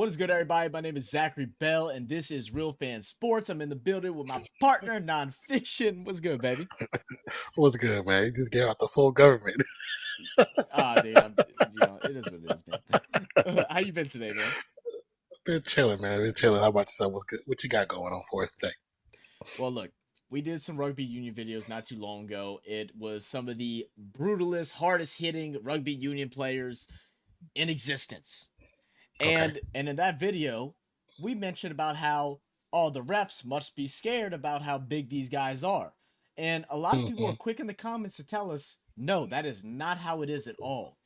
What is good, everybody? My name is Zachary Bell, and this is Real Fan Sports. I'm in the building with my partner, Nonpfixion. What's good, baby? What's good, man? You just gave out the full government. Dude, it is what it is, man. How you been today, man? Been chilling, man. Been chilling. How about yourself? What's good? What you got going on for us today? Well, look, we did some rugby union videos not too long ago. It was some of the brutalest, hardest hitting rugby union players in existence. And in that video, we mentioned about how all the refs must be scared about how big these guys are. And a lot of people are quick in the comments to tell us, no, that is not how it is at all.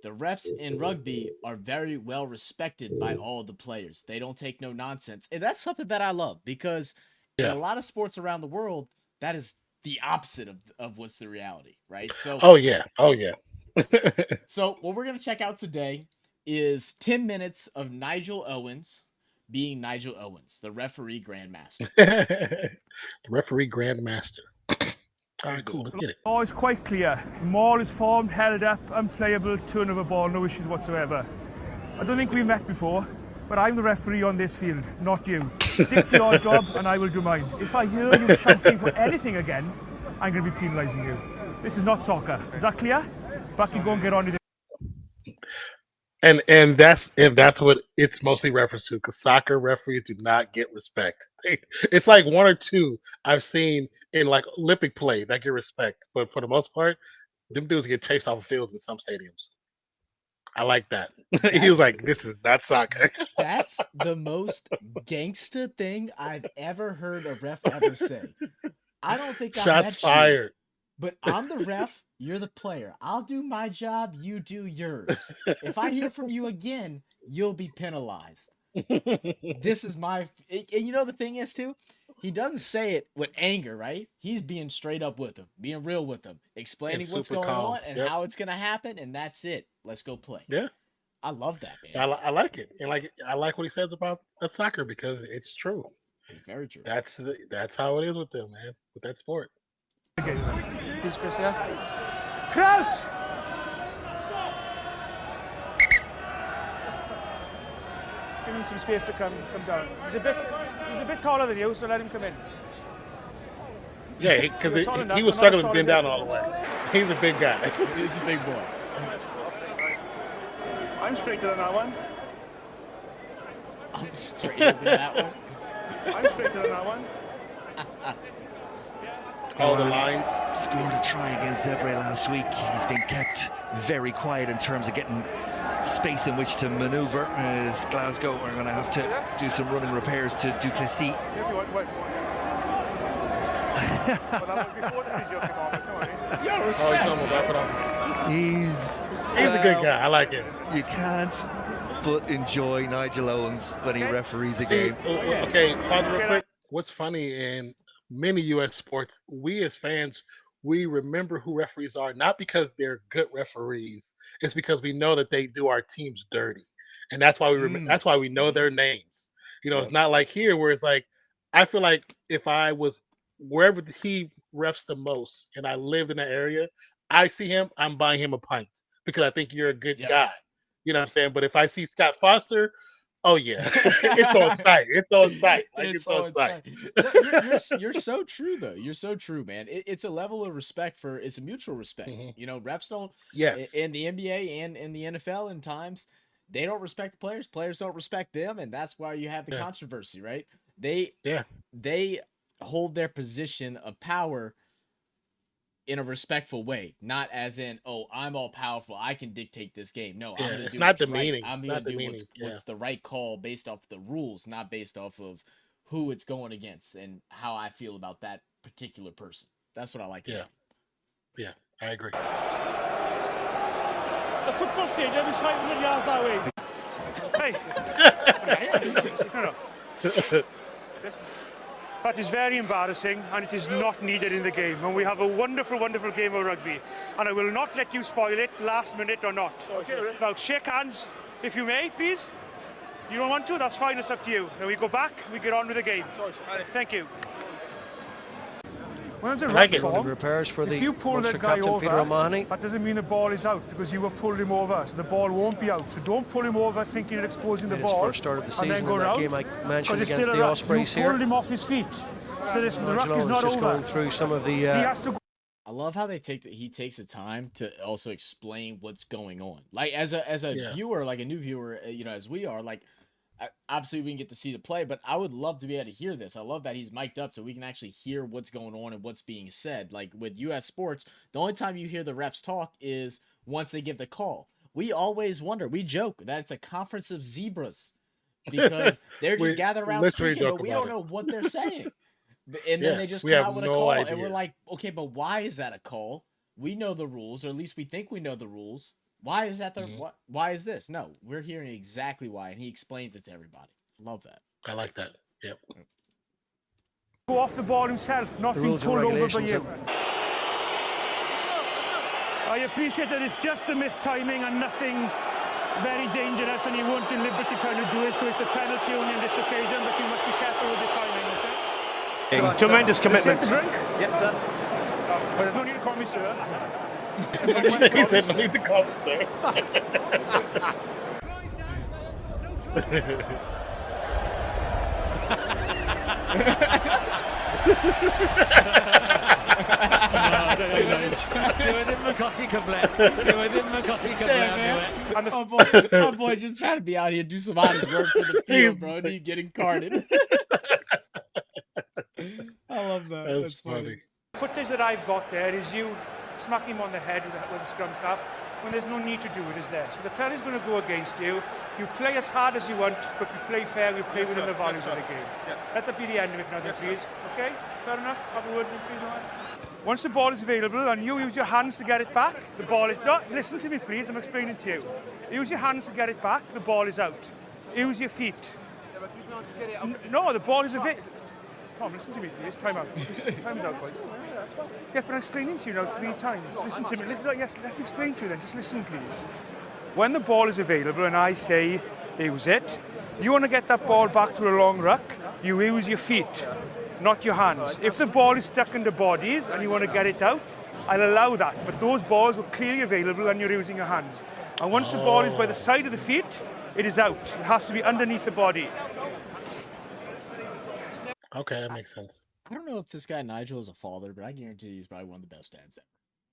The refs in rugby are very well respected by all the players. They don't take no nonsense. And that's something that I love because in a lot of sports around the world, that is the opposite of what's the reality, right? So Oh yeah. So what we're going to check out today is 10 minutes of Nigel Owens being Nigel Owens, the referee grandmaster. The referee grandmaster. All right, cool. Let's get it. Oh, it's quite clear. Maul is formed, held up, unplayable, turn of a ball, no issues whatsoever. I don't think we've met before, but I'm the referee on this field, not you. Stick to your job and I will do mine. If I hear you shouting for anything again, I'm going to be penalising you. This is not soccer. Is that clear? Back and go and get on with it. And that's what it's mostly reference to, because soccer referees do not get respect. It's like one or two I've seen in like Olympic play that get respect, but for the most part, them dudes get chased off of fields in some stadiums. I like that. He was like, "This is not soccer." That's the most gangsta thing I've ever heard a ref ever say. I don't think I've Shots met fired. you, but I'm the ref. You're the player. I'll do my job. You do yours. If I hear from you again, you'll be penalized. This is my. And you know the thing is too, he doesn't say it with anger, right? He's being straight up with him, being real with him, explaining what's going on and how it's gonna happen, and that's it. Let's go play. Yeah, I love that, man. I like it, and I like what he says about soccer because it's true. It's very true. That's how it is with them, man. With that sport. Please, Chris, yeah. Crouch! Give him some space to come down. He's a bit taller than you, so let him come in. Yeah, because he was struggling to bend down all the way. He's a big guy. He's a big boy. I'm straighter than that one. I'm straighter than that one. I'm straighter than that one. All the lines. Scored a try against Zebre last week. He's been kept very quiet in terms of getting space in which to manoeuvre, as Glasgow are going to have to do some running repairs to Duplessis. He's a good guy. I like him. You can't but enjoy Nigel Owens when he referees a game. Okay, pause real quick. What's funny in many U.S. sports, we as fans, we remember who referees are, not because they're good referees. It's because we know that they do our teams dirty, and that's why we remember. That's why we know their names. You know, it's not like here where it's like, I feel like if I was wherever he refs the most, and I lived in that area, I see him, I'm buying him a pint because I think you're a good guy. You know what I'm saying? But if I see Scott Foster, oh yeah, it's on site. It's on site. Like it's on site. No, you're so true though. You're so true, man. It's a level of respect it's a mutual respect. You know, refs don't. Yes. In the NBA and in the NFL, in times they don't respect the players. Players don't respect them, and that's why you have the controversy, right? They hold their position of power in a respectful way, not as in, oh, I'm all powerful, I can dictate this game. No, I'm gonna do not the right. meaning. I'm gonna do what's the right call based off the rules, not based off of who it's going against and how I feel about that particular person. That's what I like. Yeah, I agree. The football stadium is 500 yards away. Hey. That is very embarrassing, and it is not needed in the game. And we have a wonderful, wonderful game of rugby. And I will not let you spoil it, last minute or not. Now, shake hands, if you may, please. You don't want to? That's fine, it's up to you. Now we go back, we get on with the game. Thank you. When there's a I rough like it. form, repairs for the if you pull Munster that guy captain, over, Peter O'Mahony. that doesn't mean the ball is out because you have pulled him over, so the ball won't be out. So don't pull him over thinking you're exposing the Made his ball first start of the and then season go in that round, game I mentioned 'cause it's against still the a ruck. Ospreys You here. pulled him off his feet. So this, the ruck Nigel is Owens not just over. going through some of the He has to go. I love how they he takes the time to also explain what's going on. Like as a viewer, like a new viewer, as we are, like obviously we can get to see the play, but I would love to be able to hear this. I love that he's mic'd up so we can actually hear what's going on and what's being said. Like with US sports, the only time you hear the refs talk is once they give the call. We always wonder, we joke that it's a conference of zebras because they're just gathered around speaking, but we don't know what they're saying. And then they just come out with a call, and we're like, okay, but why is that a call? We know the rules, or at least we think we know the rules. Why is that the why is this? No, we're hearing exactly why, and he explains it to everybody. Love that. I like that. Yep. Go off the ball himself, not being pulled over by you. I appreciate that it's just a mistiming and nothing very dangerous, and you weren't deliberately trying to do it, so it's a penalty only on this occasion, but you must be careful with the timing, okay? Tremendous commitment. Yes, sir. There's no need to call me sir. He said no need to call me sir. And my boy just trying to be out here, do some honest work for the field, bro, and he getting carded. I love that. That's funny. Footage that I've got there is you smack him on the head with a scrum cap when there's no need to do it, is there? So the penalty's going to go against you. You play as hard as you want, but you play fair, you play within the values of the game. Yeah. Let that be the end of it now, please. Okay? Fair enough? Have a word with me, please, Ryan. Once the ball is available and you use your hands to get it back, the ball is not. Listen to me, please. I'm explaining to you. Use your hands to get it back, the ball is out. Use your feet. No, the ball is available. Come on, listen to me, please. Time out. Time's out, boys. Yeah, but I'm explaining to you now 3 times. Listen to me. Listen. Yes, let me explain to you then. Just listen, please. When the ball is available and I say use it, you want to get that ball back to a long ruck, you use your feet, not your hands. If the ball is stuck in the bodies and you want to get it out, I'll allow that. But those balls are clearly available and you're using your hands. And once the ball is by the side of the feet, it is out. It has to be underneath the body. Okay, that makes sense. I don't know if this guy Nigel is a father, but I guarantee he's probably one of the best dads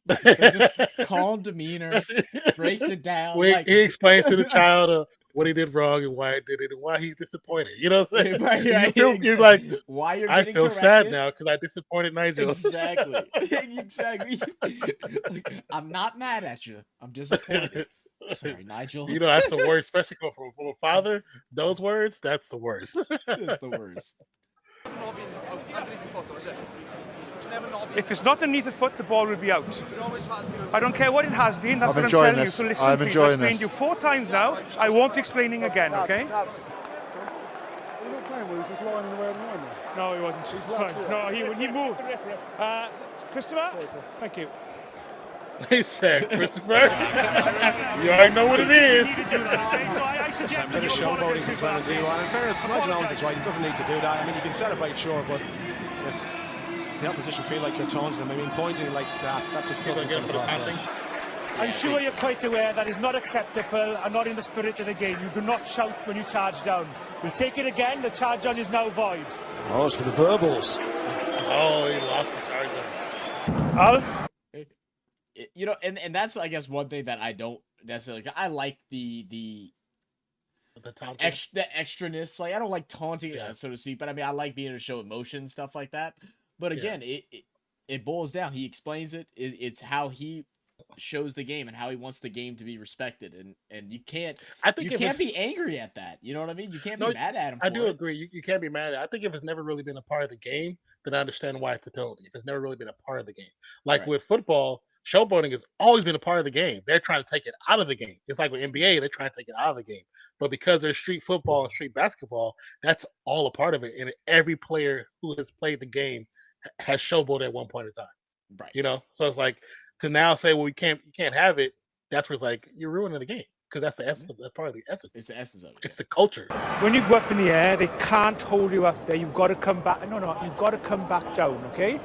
ever. Just calm demeanor, breaks it down. He explains to the child what he did wrong and why he did it and why he's disappointed. You know what I'm saying? You're like, why you're I feel sad now because I disappointed Nigel. Exactly. Exactly. I'm not mad at you. I'm disappointed. Sorry, Nigel. You know, that's the worst, especially from a father. Those words, that's the worst. That's the worst. If it's not underneath the foot, the ball will be out. I don't care what it has been, that's what I'm telling you. So listen, please. I've explained you 4 times now. I won't be explaining again, okay? He was just lying in the way of the line there. No, he wasn't. No, he moved. Christopher? Thank you. He said, Christopher, you already know what it is. So I suggest that you showboating from trying to do. And in fairness, Nigel Owens is right. He doesn't need to do that. I mean, you can celebrate, sure, but if the opposition feel like you're taunting them, I mean, pointing like that just doesn't get for the I'm sure you're quite aware that is not acceptable and not in the spirit of the game. You do not shout when you charge down. We'll take it again. The charge down is now void. Oh, it's for the verbals. Oh, he lost the charge down. Al? You know, and that's, I guess, one thing that I don't necessarily. I like the extraness. Like, I don't like taunting, so to speak, but I mean, I like being able to show emotion, stuff like that. But again, it boils down. He explains it. It's how he shows the game and how he wants the game to be respected, and you can't. I think you can't be angry at that. You know what I mean? You can't be mad at him. I do agree. You can't be mad at it. I think if it's never really been a part of the game, then I understand why it's a penalty. If it's never really been a part of the game, like with football. Showboating has always been a part of the game. They're trying to take it out of the game. It's like with NBA, they're trying to take it out of the game. But because there's street football and street basketball, that's all a part of it. And every player who has played the game has showboated at one point in time. Right. You know? So it's like to now say, well, you can't have it, that's where it's like you're ruining the game. Because that's the essence of, that's part of the essence. It's the essence of it. It's the culture. When you go up in the air, they can't hold you up there. You've got to come back. No, you've got to come back down, okay?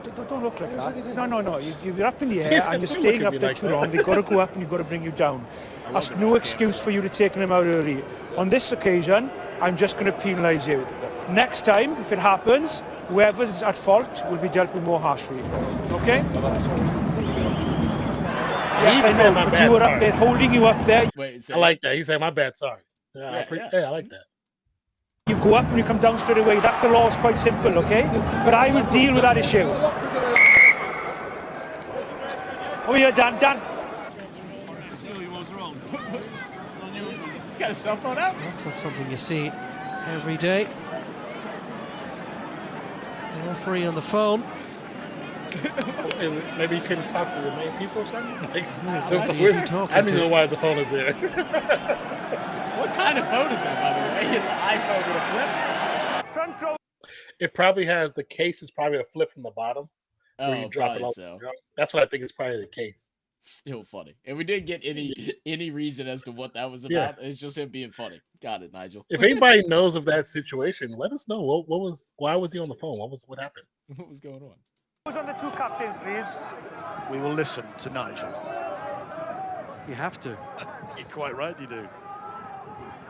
Don't look like that. No. You're up in the air and you're staying up there too long. They've got to go up and you've got to bring you down. That's no excuse for you to take them out early. On this occasion, I'm just going to penalise you. Next time, if it happens, whoever's at fault will be dealt with more harshly. Okay? Yes, I know, but you were up there, holding you up there. Wait, I like that. He said, my bad, sorry. Yeah, I like that. You go up and you come down straight away. That's the law. It's quite simple, okay? But I will deal with that issue. Oh, yeah, Dan. He's got a cell phone out. That's not something you see every day. The referee on the phone. Maybe you couldn't talk to the main people or something? Like, I don't even know why the phone is there. What kind of phone is that, by the way? It's an iPhone with a flip. Front row. It probably has, the case is probably a flip from the bottom. Oh, you drop it off. so. That's what I think is probably the case. Still funny. And we didn't get any reason as to what that was about. It's just him being funny. Got it, Nigel. If anybody knows of that situation, let us know. Why was he on the phone? What happened? What was going on? Who's on the two captains, please? We will listen to Nigel. You have to. You're quite right, you do.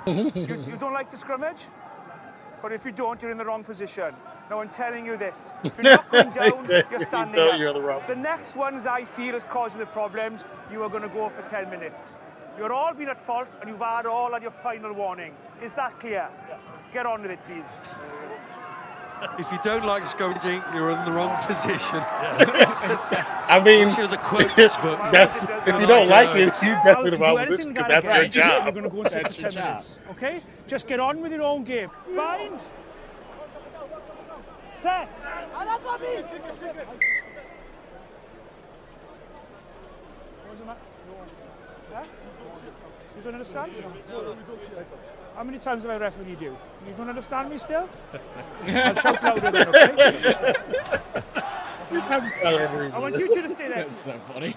You don't like the scrimmage? But if you don't, you're in the wrong position. Now, I'm telling you this. If you're not going down, you're standing up. You're the wrong. The next ones I feel is causing the problems, you are going to go for 10 minutes. You're all been at fault and you've had all at your final warning. Is that clear? Get on with it, please. If you don't like scrummaging, you're in the wrong position. I mean, she was a quote textbook. That's if you don't like it, you definitely the wrong position because that's your job. You're going to go and sit for 10 minutes, okay? Just get on with your own game. Bind. Set. You don't understand? How many times have I refereed you? You don't understand me still? I'll shout louder then, okay? I want you two to stay there. That's so funny.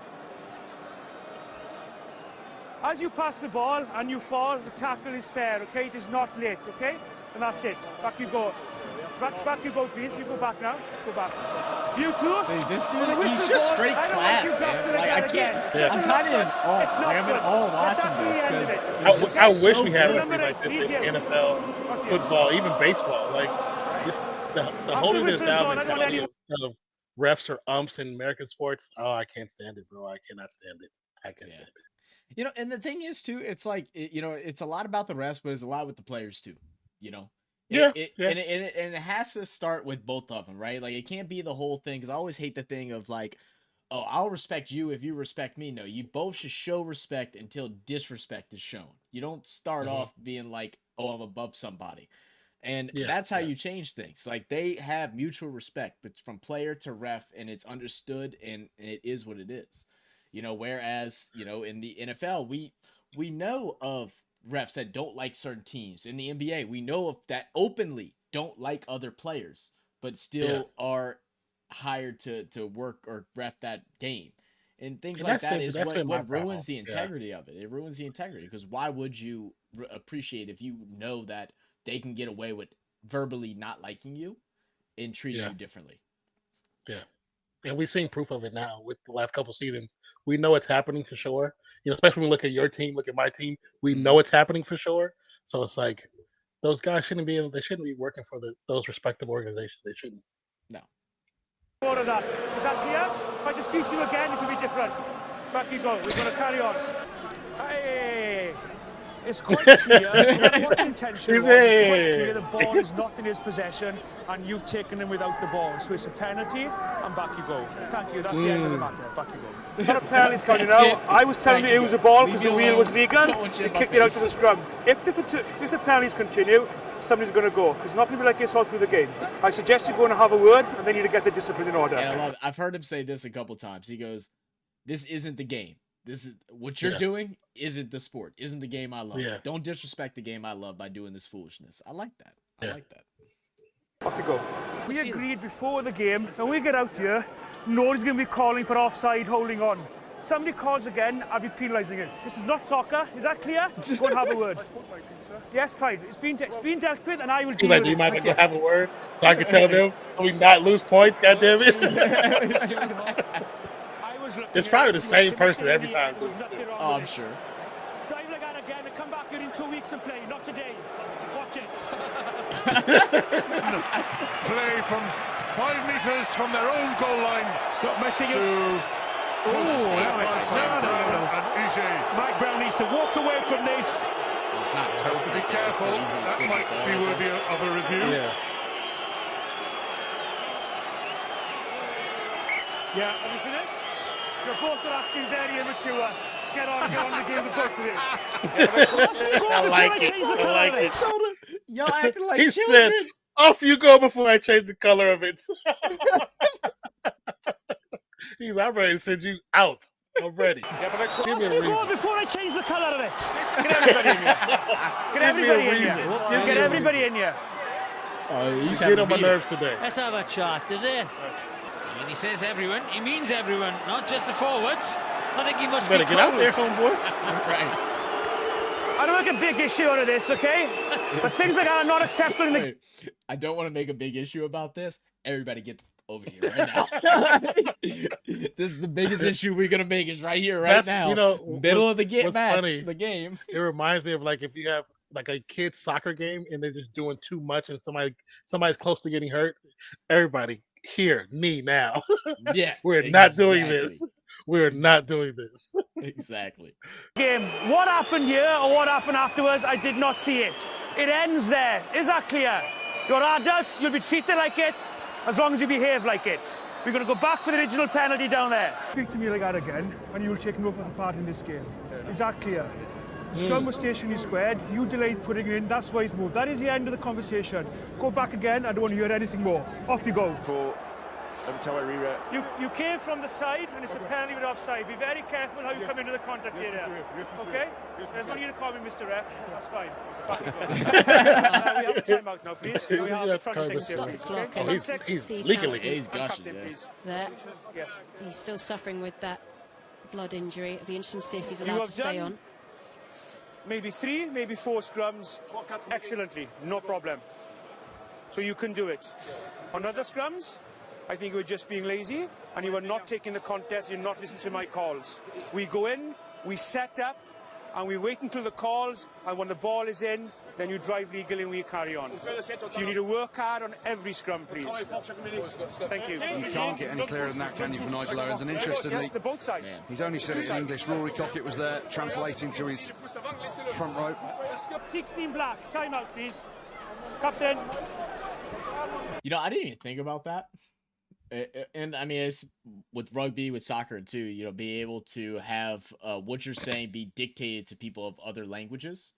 As you pass the ball and you fall, the tackle is fair, okay? It is not late, okay? And that's it. Back you go. Back you go, please. You go back now. Go back. You two. Dude, this dude, he's just straight class, man. Like, I can't. I'm kind of in awe. Like, I'm in awe watching this because I wish we had referees like this in NFL, football, even baseball. Like, just the holding this down mentality of refs or umps in American sports. Oh, I can't stand it, bro. I cannot stand it. I can't stand it. You know, and the thing is too, it's like it's a lot about the refs, but it's a lot with the players too. You know. And it has to start with both of them, right? Like, it can't be the whole thing, because I always hate the thing of like, oh, I'll respect you if you respect me. No, you both should show respect until disrespect is shown. You don't start off being like, oh, I'm above somebody. And that's how you change things. Like, they have mutual respect, but from player to ref, and it's understood, and it is what it is. You know, whereas, you know, in the NFL, we know of refs that don't like certain teams. In the NBA, we know of that openly don't like other players, but still are hired to work or ref that game. And things like that is what ruins the integrity of it. It ruins the integrity, because why would you appreciate if you know that they can get away with verbally not liking you and treating you differently? Yeah. And we've seen proof of it now with the last couple seasons. We know it's happening for sure. You know, especially when we look at your team, look at my team, we know it's happening for sure. So it's like those guys shouldn't be working for those respective organizations. They shouldn't. No. More of that. Is that clear? If I dispute you again, it will be different. Back you go. We're going to carry on. Hey! It's quite clear what the intention was. It's quite clear the ball is not in his possession and you've taken him without the ball. So it's a penalty and back you go. Thank you. That's the end of the matter. Back you go. Not a penalty's coming out. I was telling you it was a ball because the wheel was legal. You kicked it out to the scrum. If the penalties continue, somebody's going to go. It's not going to be like this all through the game. I suggest you go and have a word and then you get the discipline in order. And I love it. I've heard him say this a couple times. He goes, "This isn't the game. This is what you're doing. Isn't the sport? Isn't the game I love? Don't disrespect the game I love by doing this foolishness." I like that. I like that. Off you go. We agreed before the game, when we get out here, nobody's going to be calling for offside holding on. Somebody calls again, I'll be penalising it. This is not soccer. Is that clear? Go and have a word. Yes, fine. It's been dealt with, and I will deal with it. Do you mind if I go have a word so I can tell them so we not lose points? God damn it! It's probably the same person every time. Oh, I'm sure. Dive like that again and come back here in 2 weeks and play. Not today. Watch it. Play from 5 metres from their own goal line. Stop messing it. No. Mike Brown needs to walk away from this. It's not turf. Be careful. That might be worthy of a review. Yeah, have you finished? You're both acting very immature. Get on the game, the both of you. I like it. I like it. Y'all acting like He children. said, "Off you go before I change the color of it." I'm ready to send you out. I'm ready. Give me a reason. Before I change the colour of it. Get everybody in here. Get everybody in here. Oh, he's Get on my nerves today. Let's have a chat, is it? When he says everyone, he means everyone, not just the forwards. I think he must Better be get out there, homeboy. Right. I don't make a big issue out of this, okay? But things like that are not acceptable in the... Wait, I don't want to make a big issue about this. Everybody get over here right now. This is the biggest issue we're gonna make is right here, right now. Middle of the match, funny, the game. It reminds me of like if you have like a kid's soccer game and they're just doing too much and somebody's close to getting hurt. Everybody here, knee now. Yeah, we're not doing this. We're not doing this. Exactly. Game. What happened here or what happened afterwards, I did not see it. It ends there. Is that clear? You're adults, you'll be treated like it as long as you behave like it. We're going to go back for the original penalty down there. Speak to me like that again, and you'll take no further part in this game. Is that clear? The scrum was stationary squared. You delayed putting it in. That's why it's moved. That is the end of the conversation. Go back again. I don't want to hear anything more. Off you go. Until I reread. You came from the side, and it's a penalty with offside. Be very careful how you come into the contact area. Okay? There's no need to call me Mr. Ref. That's fine. Back you go. We have a timeout now, please. We have the front six here, please. Okay? He's legally. He's gushing. There. Yes. He's still suffering with that blood injury. It'll be interesting to see if he's allowed to stay on. Maybe 3, maybe 4 scrums. Excellently. No problem. So you can do it. On other scrums, I think you were just being lazy and you were not taking the contest, you're not listening to my calls. We go in, we set up, and we wait until the calls, and when the ball is in, then you drive legally and we carry on. So you need to work hard on every scrum, please. Thank you. You can't get any clearer than that, can you, for Nigel Owens? And interestingly, both sides. He's only said it in English. Rory Cockett was there, translating to his front row. 16 black, time out, please. Captain. I didn't even think about that. And I mean, it's with rugby, with soccer too, be able to have what you're saying be dictated to people of other languages,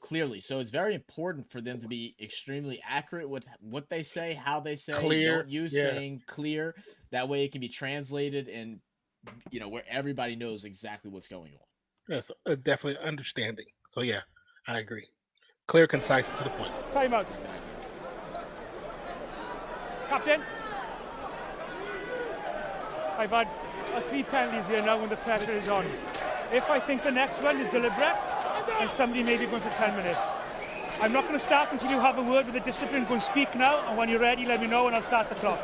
clearly. So it's very important for them to be extremely accurate with what they say, how they say, clear. Don't use saying clear. That way it can be translated and, where everybody knows exactly what's going on. That's definitely understanding. So yeah, I agree. Clear, concise, to the point. Time out. Exactly. Captain. I've had 3 penalties here now when the pressure is on. If I think the next one is deliberate, then somebody may be going for 10 minutes. I'm not going to start until you have a word with the discipline. Go and speak now, and when you're ready, let me know and I'll start the clock.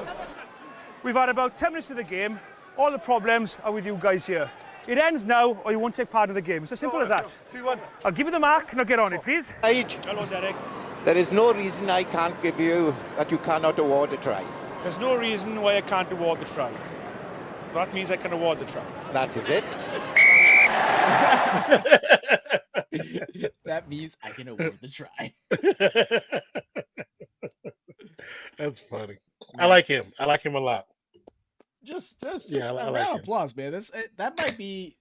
We've had about 10 minutes of the game. All the problems are with you guys here. It ends now, or you won't take part in the game. It's as simple as that. 2-1. I'll give you the mark, and I'll get on it, please. Hello, Derek. There is no reason I can't give you that you cannot award a try. There's no reason why I can't award the try. That means I can award the try. That is it. That means I can award the try. That's funny. I like him. I like him a lot. Just Yeah, a round of applause, man. That might be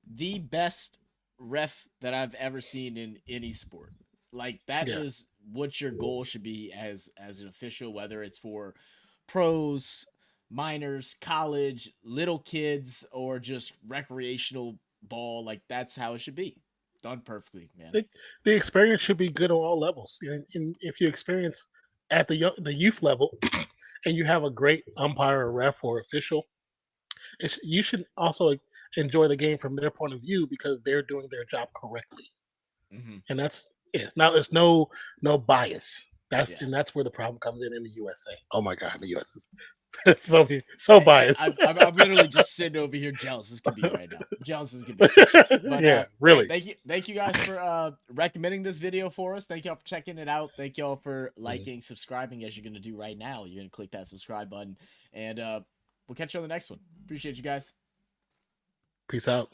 the best ref that I've ever seen in any sport. Like that is what your goal should be as an official, whether it's for pros, minors, college, little kids, or just recreational ball. Like that's how it should be. Done perfectly, man. The experience should be good on all levels. And if you experience at the youth level and you have a great umpire or ref or official, You should also enjoy the game from their point of view because they're doing their job correctly, and that's it. Now there's no bias. That's where the problem comes in the USA. Oh my God, the US is so biased. I'm literally just sitting over here jealous as can be right now. Jealous as can be. But, yeah, really. Thank you guys for recommending this video for us. Thank y'all for checking it out. Thank y'all for liking, subscribing, as you're gonna do right now. You're gonna click that subscribe button, and we'll catch you on the next one. Appreciate you guys. Peace out.